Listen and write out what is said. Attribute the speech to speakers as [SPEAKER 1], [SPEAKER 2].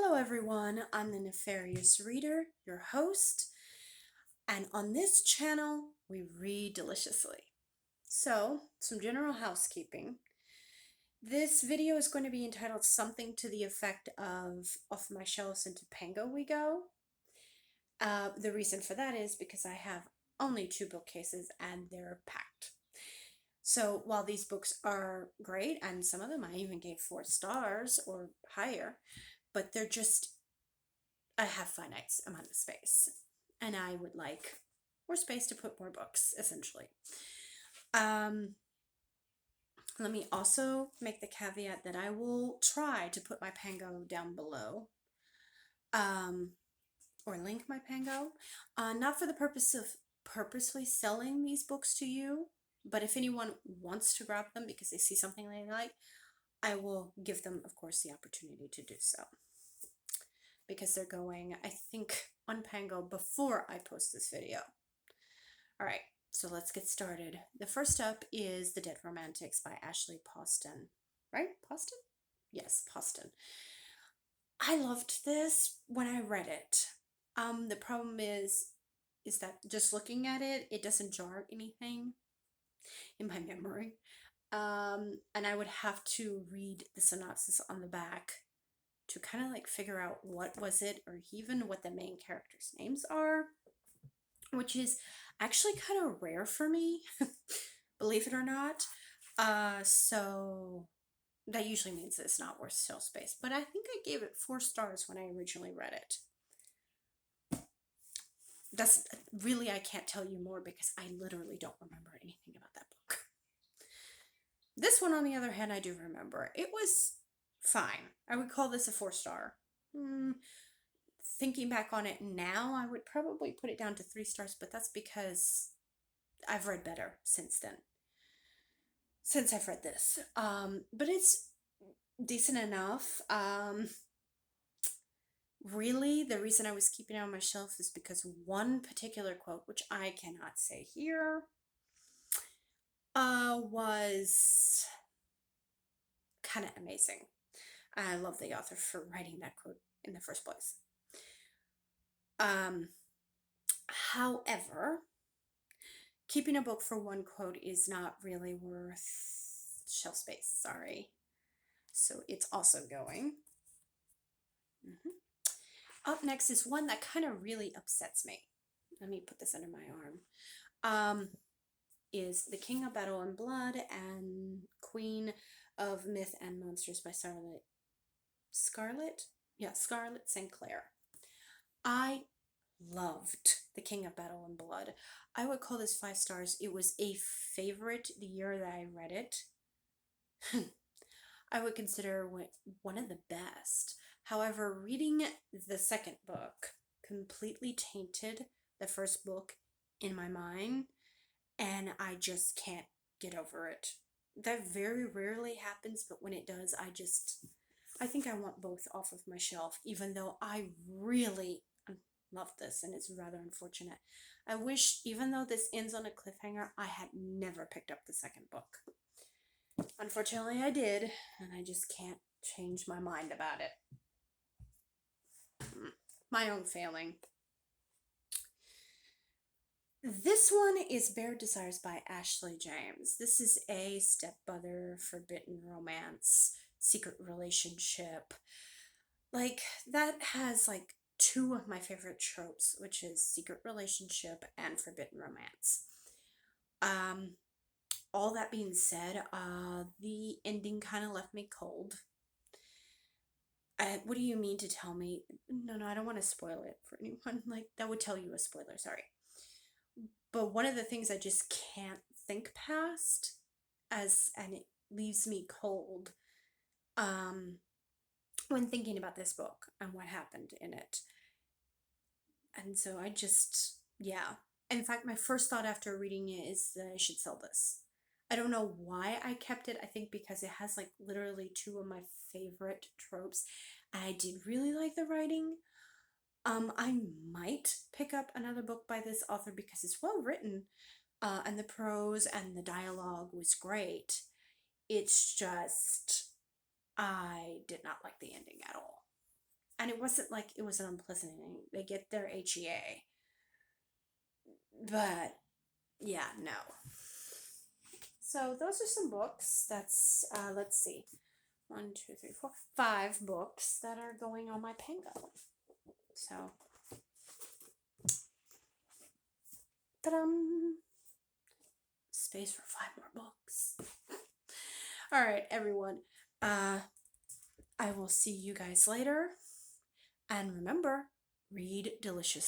[SPEAKER 1] Hello everyone, I'm the Nefarious Reader, your host, and on this channel we read deliciously. So, some general housekeeping. This video is going to be entitled something to the effect of "Off my shelves into Pango we go." The reason for that is because I have only 2 bookcases and they're packed. So while these books are great, and some of them I even gave 4 stars or higher, but I have finite amount of space, and I would like more space to put more books, essentially. Um, Let me also make the caveat that I will try to put my Pango down below, or link my Pango, not for the purpose of purposely selling these books to you, but if anyone wants to grab them because they see something they like, I will give them, of course, the opportunity to do so. Because they're going, I think, on Pango before I post this video. All right, so let's get started. The first up is The Dead Romantics by Ashley Poston. Right? Poston? Yes, Poston. I loved this when I read it. The problem is that just looking at it, it doesn't jar anything in my memory. And I would have to read the synopsis on the back to kind of like figure out what was it, or even what the main characters' names are, which is actually kind of rare for me, believe it or not. So that usually means it's not worth shelf space, but I think I gave it 4 stars when I originally read it. That's really, I can't tell you more because I literally don't remember anything about that book. This one, on the other hand, I do remember. It was fine. I would call this a 4 star. Thinking back on it now, I would probably put it down to 3 stars, but that's because I've read better since then. Since I've read this. But it's decent enough. Really, the reason I was keeping it on my shelf is because one particular quote, which I cannot say here, was kind of amazing. I love the author for writing that quote in the first place. However, keeping a book for one quote is not really worth shelf space, sorry. So it's also going. Up next is one that kind of really upsets me. Let me put this under my arm. Is The King of Battle and Blood and Queen of Myth and Monsters by Scarlett St. Clair. I loved The King of Battle and Blood. I would call this 5 stars. It was a favorite the year that I read it. I would consider one of the best. However, reading the second book completely tainted the first book in my mind, and I just can't get over it. That very rarely happens, but when it does, I think I want both off of my shelf, even though I really love this, and it's rather unfortunate. I wish, even though this ends on a cliffhanger, I had never picked up the second book. Unfortunately, I did, and I just can't change my mind about it. My own failing. This one is Bare Desires by Ashley James. This is a stepbrother, forbidden romance, secret relationship. Like, that has like 2 of my favorite tropes, which is secret relationship and forbidden romance. All that being said, the ending kind of left me cold. What do you mean to tell me? No, I don't want to spoil it for anyone. Like, that would tell you a spoiler, sorry. But one of the things I just can't think past, and it leaves me cold, when thinking about this book and what happened in it. And so yeah. In fact, my first thought after reading it is that I should sell this. I don't know why I kept it. I think because it has like literally 2 of my favorite tropes. And I did really like the writing. I might pick up another book by this author because it's well written, and the prose and the dialogue was great. It's just, I did not like the ending at all. And it wasn't like it was an unpleasant thing. They get their HEA. But yeah, no. So those are some books. That's let's see. 1, 2, 3, 4, 5 books that are going on my Pango. So ta-dum! Space for 5 more books. All right, everyone. I will see you guys later. And remember, read deliciously.